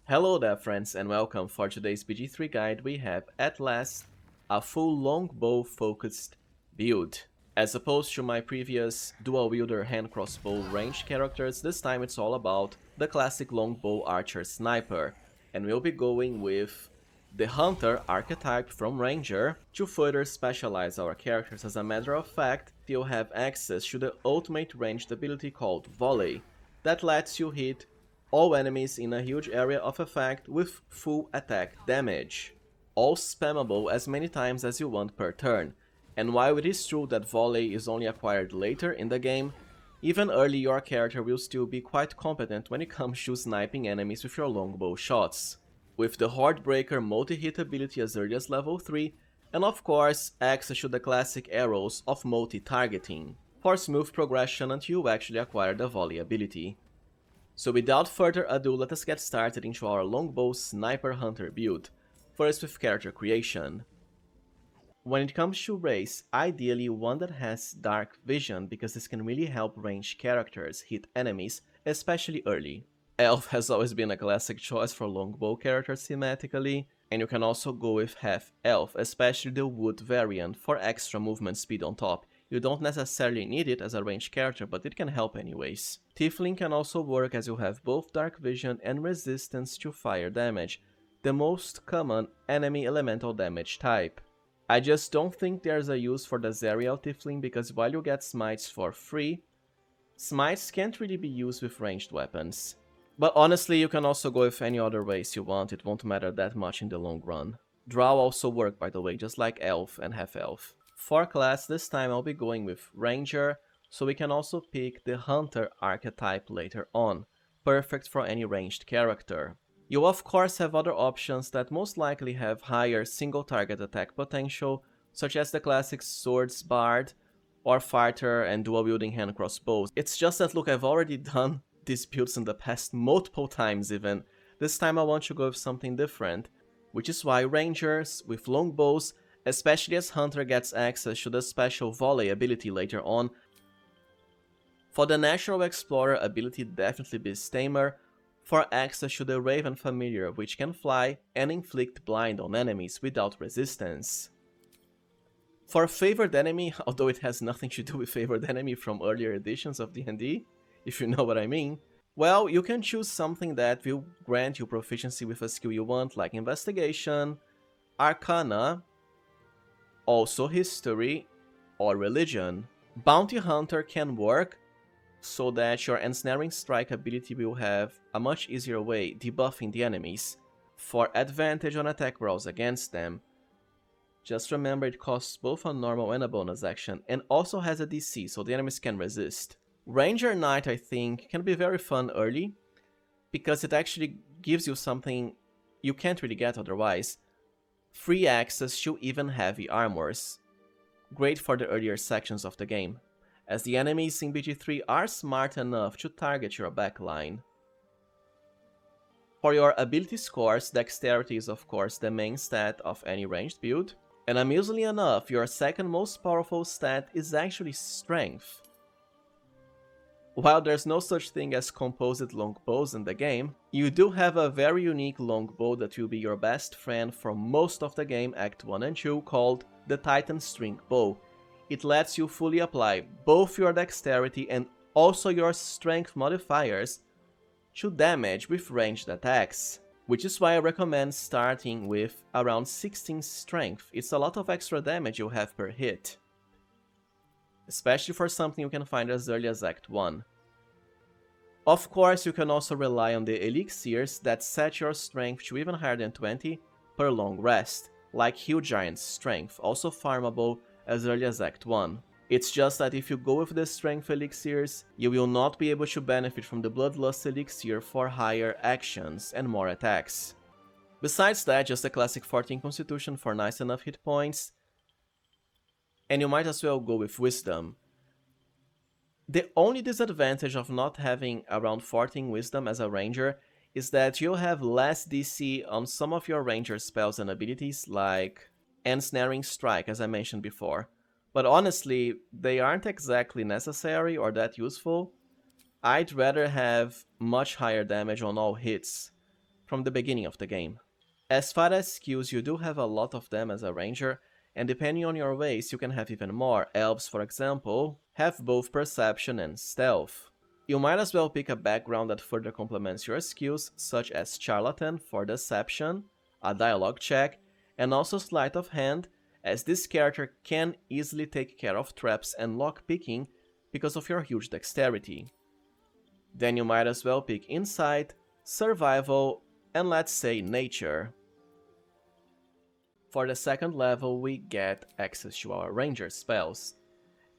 Hello there friends and welcome. For today's BG3 guide we have at last a full longbow focused build. As opposed to my previous dual wielder hand crossbow ranged characters, this time it's all about the classic longbow archer sniper, and we'll be going with the hunter archetype from ranger to further specialize our characters. As a matter of fact, you'll have access to the ultimate ranged ability called volley that lets you hit all enemies in a huge area of effect with full attack damage, all spammable as many times as you want per turn. And while it is true that volley is only acquired later in the game, even early your character will still be quite competent when it comes to sniping enemies with your longbow shots, with the Hordebreaker multi-hit ability as early as level 3, and of course access to the classic arrows of multi-targeting, for smooth progression until you actually acquire the volley ability. So without further ado, let us get started into our longbow sniper hunter build, first with character creation. When it comes to race, ideally one that has dark vision, because this can really help ranged characters hit enemies, especially early. Elf has always been a classic choice for longbow characters thematically, and you can also go with half elf, especially the wood variant for extra movement speed on top. You don't necessarily need it as a ranged character, but it can help anyways. Tiefling can also work as you have both dark vision and resistance to fire damage, the most common enemy elemental damage type. I just don't think there's a use for the Zerial Tiefling, because while you get smites for free, smites can't really be used with ranged weapons. But honestly, you can also go with any other race you want, it won't matter that much in the long run. Drow also work, by the way, just like elf and half elf. For class, this time I'll be going with ranger, so we can also pick the hunter archetype later on, perfect for any ranged character. You of course have other options that most likely have higher single target attack potential, such as the classic swords bard, or fighter and dual wielding hand crossbows. It's just that, look, I've already done these builds in the past multiple times even. This time I want to go with something different, which is why rangers with longbows, especially as hunter gets access to the special volley ability later on. For the natural explorer ability, definitely be Stamer, for access to the Raven familiar, which can fly and inflict blind on enemies without resistance. For favored enemy, although it has nothing to do with favored enemy from earlier editions of D&D, if you know what I mean, well, you can choose something that will grant you proficiency with a skill you want, like Investigation, Arcana, also History, or Religion. Bounty Hunter can work so that your Ensnaring Strike ability will have a much easier way debuffing the enemies, for advantage on attack rolls against them. Just remember it costs both a normal and a bonus action, and also has a DC, so the enemies can resist. Ranger Knight, I think, can be very fun early, because it actually gives you something you can't really get otherwise. Free access to even heavy armors. Great for the earlier sections of the game, as the enemies in BG3 are smart enough to target your backline. For your ability scores, dexterity is of course the main stat of any ranged build, and amusingly enough, your second most powerful stat is actually strength. While there's no such thing as composite longbows in the game, you do have a very unique longbow that will be your best friend for most of the game, Act 1 and 2, called the Titan String Bow. It lets you fully apply both your dexterity and also your strength modifiers to damage with ranged attacks, which is why I recommend starting with around 16 strength. It's a lot of extra damage you'll have per hit, especially for something you can find as early as Act 1. Of course, you can also rely on the elixirs that set your strength to even higher than 20 per long rest, like Hill Giant's strength, also farmable as early as Act 1. It's just that if you go with the strength elixirs, you will not be able to benefit from the Bloodlust elixir for higher actions and more attacks. Besides that, just a classic 14 constitution for nice enough hit points, and you might as well go with wisdom. The only disadvantage of not having around 14 wisdom as a ranger is that you'll have less DC on some of your ranger spells and abilities, like Ensnaring Strike, as I mentioned before. But honestly, they aren't exactly necessary or that useful. I'd rather have much higher damage on all hits, from the beginning of the game. As far as skills, you do have a lot of them as a ranger, and depending on your race you can have even more. Elves, for example, have both perception and stealth. You might as well pick a background that further complements your skills, such as Charlatan for deception, a dialogue check, and also sleight of hand, as this character can easily take care of traps and lockpicking because of your huge dexterity. Then you might as well pick Insight, Survival, and let's say Nature. For the second level we get access to our ranger spells.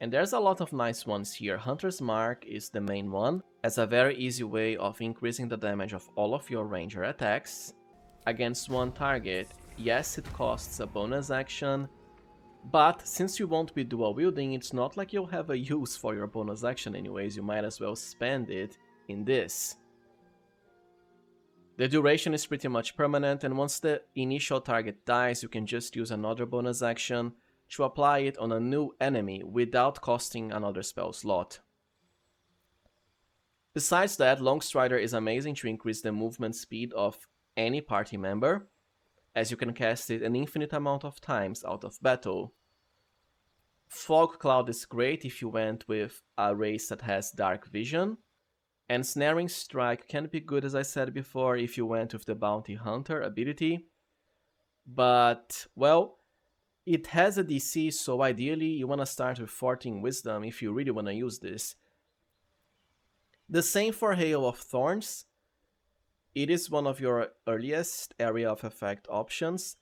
And there's a lot of nice ones here. Hunter's Mark is the main one, as a very easy way of increasing the damage of all of your ranger attacks. Against one target, yes, it costs a bonus action, but since you won't be dual wielding, it's not like you'll have a use for your bonus action anyways, you might as well spend it in this. The duration is pretty much permanent, and once the initial target dies, you can just use another bonus action to apply it on a new enemy without costing another spell slot. Besides that, Longstrider is amazing to increase the movement speed of any party member, as you can cast it an infinite amount of times out of battle. Fog Cloud is great if you went with a race that has dark vision, and Snaring Strike can be good, as I said before, if you went with the Bounty Hunter ability, but, well, it has a DC, so ideally you want to start with 14 Wisdom if you really want to use this. The same for Hail of Thorns. It is one of your earliest area of effect options.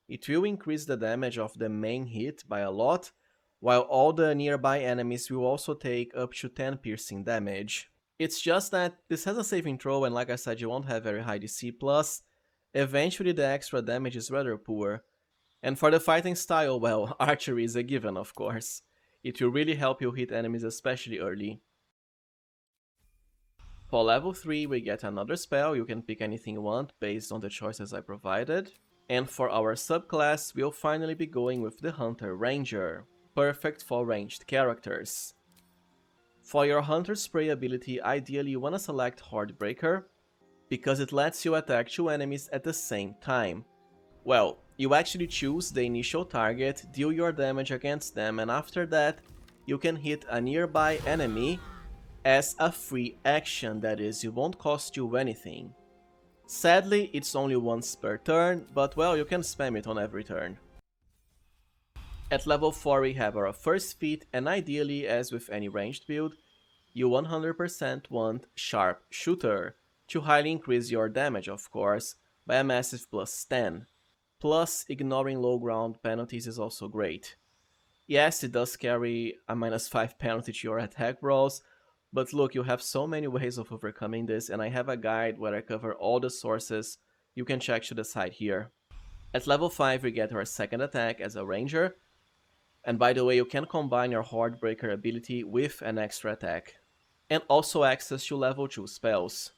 It will increase the damage of the main hit by a lot, while all the nearby enemies will also take up to 10 piercing damage. It's just that this has a saving throw, and like I said, you won't have very high DC, plus eventually the extra damage is rather poor. And for the fighting style, well, archery is a given, of course. It will really help you hit enemies especially early. For level 3 we get another spell, you can pick anything you want based on the choices I provided. And for our subclass, we'll finally be going with the Hunter Ranger, perfect for ranged characters. For your Hunter Spray ability, ideally you want to select Horde Breaker, because it lets you attack 2 enemies at the same time. Well, you actually choose the initial target, deal your damage against them, and after that, you can hit a nearby enemy as a free action, that is, it won't cost you anything. Sadly, it's only once per turn, but well, you can spam it on every turn. At level 4 we have our first feat, and ideally, as with any ranged build, you 100% want Sharp Shooter, to highly increase your damage, of course, by a massive plus 10. Plus, ignoring low ground penalties is also great. Yes, it does carry a -5 penalty to your attack rolls, but look, you have so many ways of overcoming this, and I have a guide where I cover all the sources you can check to the side here. At level 5 we get our second attack as a ranger, and by the way, you can combine your Horde Breaker ability with an extra attack, and also access to level 2 spells.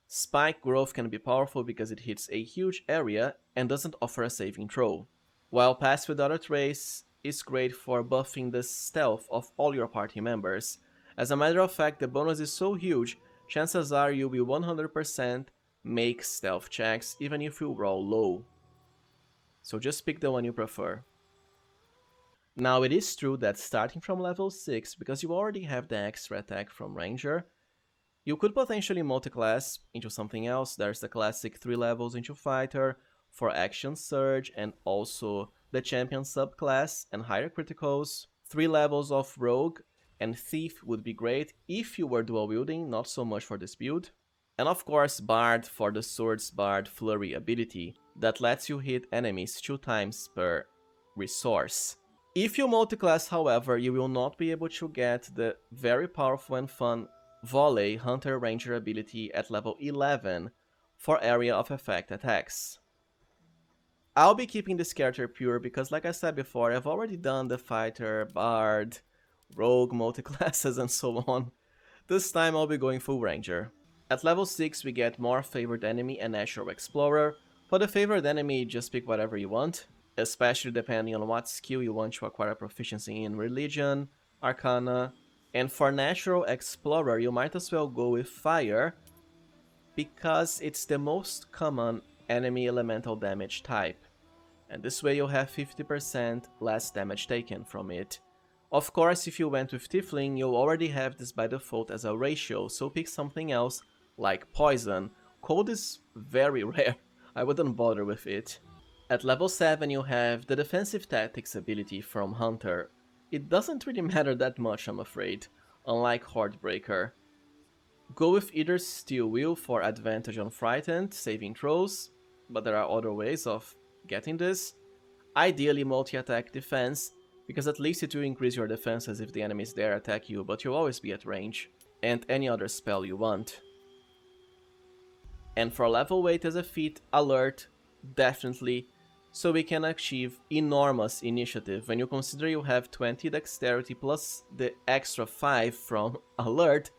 Spike Growth can be powerful because it hits a huge area and doesn't offer a saving throw, while Pass Without a Trace is great for buffing the stealth of all your party members. As a matter of fact, the bonus is so huge, chances are you will 100% make stealth checks even if you roll low. So just pick the one you prefer. Now it is true that starting from level 6, because you already have the extra attack from Ranger, you could potentially multi-class into something else. There's the classic 3 levels into Fighter for Action Surge, and also the Champion subclass and higher criticals. 3 levels of Rogue and Thief would be great if you were dual wielding, not so much for this build. And of course Bard for the Swords Bard Flurry ability that lets you hit enemies 2 times per resource. If you multi-class, however, you will not be able to get the very powerful and fun Volley Hunter Ranger ability at level 11 for area of effect attacks. I'll be keeping this character pure because, like I said before, I've already done the Fighter, Bard, Rogue multi-classes and so on. This time I'll be going full Ranger. At level 6 we get more Favored Enemy and Natural Explorer. For the Favored Enemy, just pick whatever you want, especially depending on what skill you want to acquire proficiency in: Religion, Arcana. And for Natural Explorer, you might as well go with Fire, because it's the most common enemy elemental damage type, and this way you'll have 50% less damage taken from it. Of course, if you went with Tiefling, you'll already have this by default as a ratio, so pick something else, like Poison. Cold is very rare, I wouldn't bother with it. At level 7 you have the Defensive Tactics ability from Hunter. It doesn't really matter that much, I'm afraid, unlike Hordebreaker. Go with either Steel Wheel for advantage on Frightened, saving throws, but there are other ways of getting this. Ideally multi-attack defense, because at least it will increase your defenses if the enemies there attack you, but you'll always be at range. And any other spell you want. And for level weight as a feat, Alert, definitely, so we can achieve enormous initiative. When you consider you have 20 dexterity plus the extra 5 from Alert,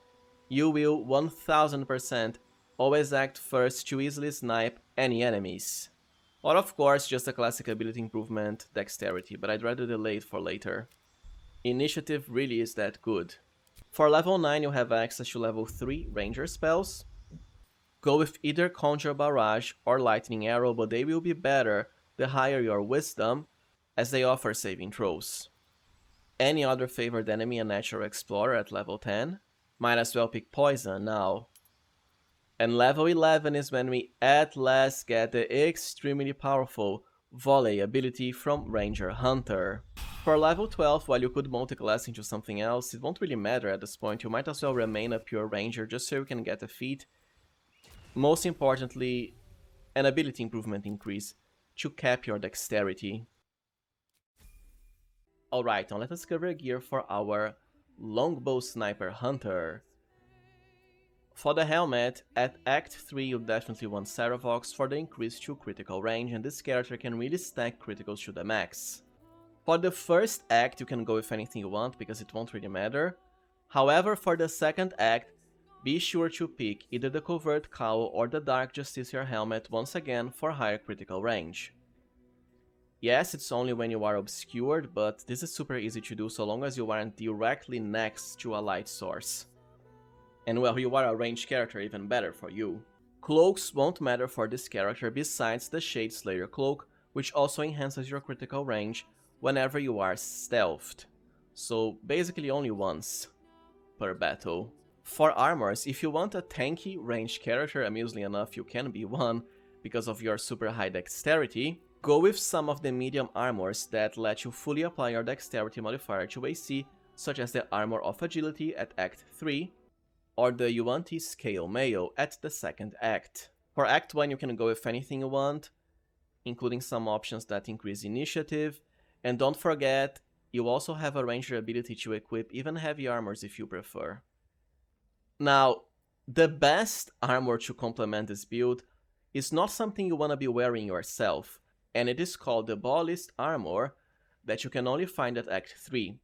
you will 1000% always act first to easily snipe any enemies. Or of course just a classic ability improvement, Dexterity, but I'd rather delay it for later. Initiative really is that good. For level 9 you have access to level 3 Ranger spells. Go with either Conjure Barrage or Lightning Arrow, but they will be better the higher your Wisdom, as they offer saving throws. Any other favored enemy a Natural Explorer at level 10? Might as well pick Poison now. And level 11 is when we at last get the extremely powerful Volley ability from Ranger Hunter. For level 12, while you could multi-class into something else, it won't really matter at this point. You might as well remain a pure Ranger just so you can get a feat. Most importantly, an ability improvement increase to cap your dexterity. Alright, now let us cover gear for our Longbow Sniper Hunter. For the helmet, at Act 3 you definitely want Saravox for the increase to critical range, and this character can really stack criticals to the max. For the first act you can go with anything you want because it won't really matter. However, for the second act, be sure to pick either the Covert Cowl or the Dark Justiciar helmet once again for higher critical range. Yes, it's only when you are obscured, but this is super easy to do so long as you aren't directly next to a light source. And well, you are a ranged character, even better for you. Cloaks won't matter for this character besides the Shade Slayer cloak, which also enhances your critical range whenever you are stealthed. So basically only once per battle. For armors, if you want a tanky ranged character, amusingly enough you can be one because of your super high dexterity, go with some of the medium armors that let you fully apply your dexterity modifier to AC, such as the Armor of Agility at Act 3, or the Yuan-Ti Scale Mail at the second act. For Act 1 you can go with anything you want, including some options that increase initiative, and don't forget, you also have a ranger ability to equip even heavy armors if you prefer. Now, the best armor to complement this build is not something you want to be wearing yourself, and it is called the Ballist Armor that you can only find at Act 3.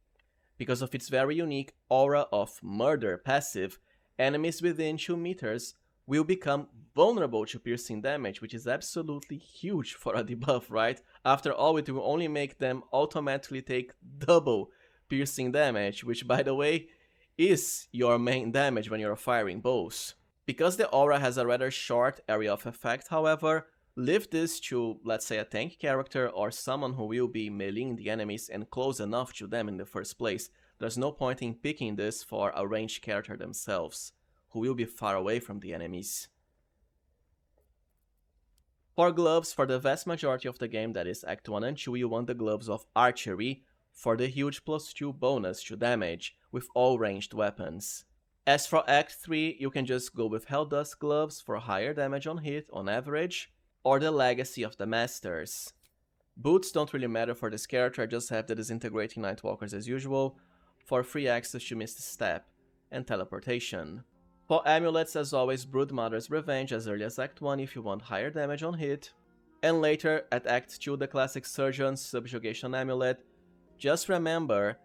Because of its very unique Aura of Murder passive, enemies within 2 meters will become vulnerable to piercing damage, which is absolutely huge for a debuff, right? After all, it will only make them automatically take double piercing damage, which by the way is your main damage when you're firing bows. Because the aura has a rather short area of effect, however, leave this to, let's say, a tank character or someone who will be meleeing the enemies and close enough to them in the first place. There's no point in picking this for a ranged character themselves, who will be far away from the enemies. For gloves, for the vast majority of the game, that is Act 1 and 2, you want the gloves of Archery for the huge +2 bonus to damage with all ranged weapons. As for Act 3, you can just go with Helldust gloves for higher damage on hit on average, or the Legacy of the Masters. Boots don't really matter for this character, I just have the Disintegrating Nightwalkers as usual, for free access to Mist Step and Teleportation. For amulets, as always, Broodmother's Revenge as early as Act 1 if you want higher damage on hit, and later at Act 2 the classic Surgeon's Subjugation Amulet. Just remember,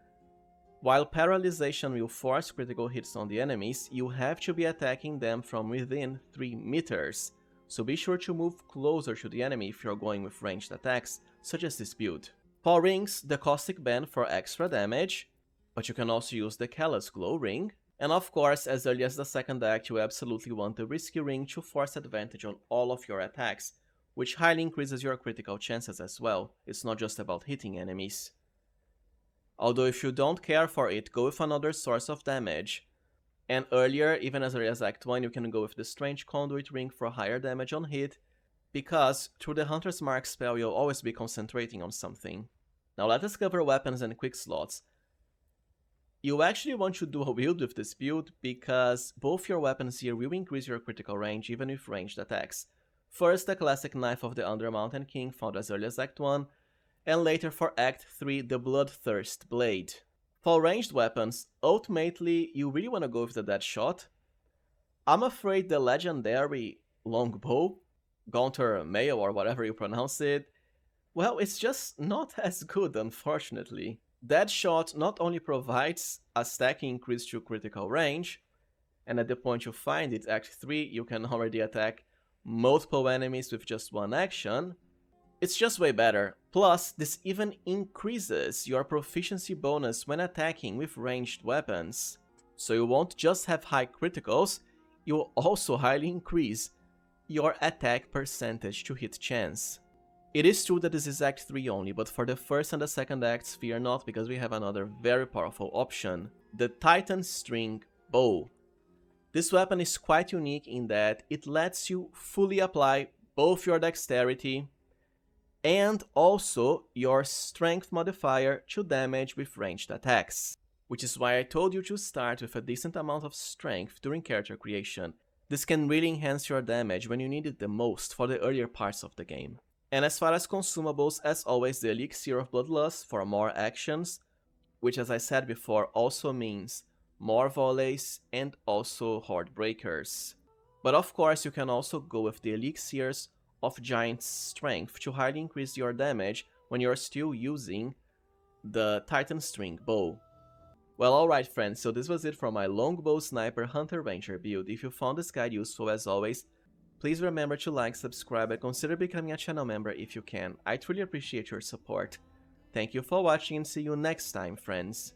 while Paralyzation will force critical hits on the enemies, you have to be attacking them from within 3 meters, so be sure to move closer to the enemy if you're going with ranged attacks, such as this build. For rings, the Caustic Band for extra damage, but you can also use the Callous Glow ring. And of course, as early as the second act, you absolutely want the risky ring to force advantage on all of your attacks, which highly increases your critical chances as well. It's not just about hitting enemies. Although if you don't care for it, go with another source of damage. And earlier, even as early as Act 1, you can go with the Strange Conduit ring for higher damage on hit, because through the Hunter's Mark spell you'll always be concentrating on something. Now let us cover weapons and quick slots. You actually want to do a build with this build because both your weapons here will increase your critical range even with ranged attacks. First, the classic Knife of the Undermountain King found as early as Act 1, and later for Act 3 the Bloodthirst Blade. For ranged weapons, ultimately you really want to go with the Deadshot. I'm afraid the legendary Longbow, Gaunter Mail or whatever you pronounce it, well, it's just not as good, unfortunately. Deadshot not only provides a stacking increase to critical range, and at the point you find it, Act 3, you can already attack multiple enemies with just one action. It's just way better. Plus, this even increases your proficiency bonus when attacking with ranged weapons. So you won't just have high criticals, you'll also highly increase your attack percentage to hit chance. It is true that this is Act 3 only, but for the first and the second acts, fear not, because we have another very powerful option, the Titan String Bow. This weapon is quite unique in that it lets you fully apply both your dexterity and also your strength modifier to damage with ranged attacks. Which is why I told you to start with a decent amount of strength during character creation. This can really enhance your damage when you need it the most for the earlier parts of the game. And as far as consumables, as always, the Elixir of Bloodlust for more actions, which as I said before also means more volleys and also horde breakers. But of course you can also go with the Elixirs of Giant Strength to highly increase your damage when you're still using the Titan String Bow. Well, alright friends, so this was it for my Longbow Sniper Hunter Ranger build. If you found this guide useful as always, please remember to like, subscribe, and consider becoming a channel member if you can. I truly appreciate your support. Thank you for watching and see you next time, friends.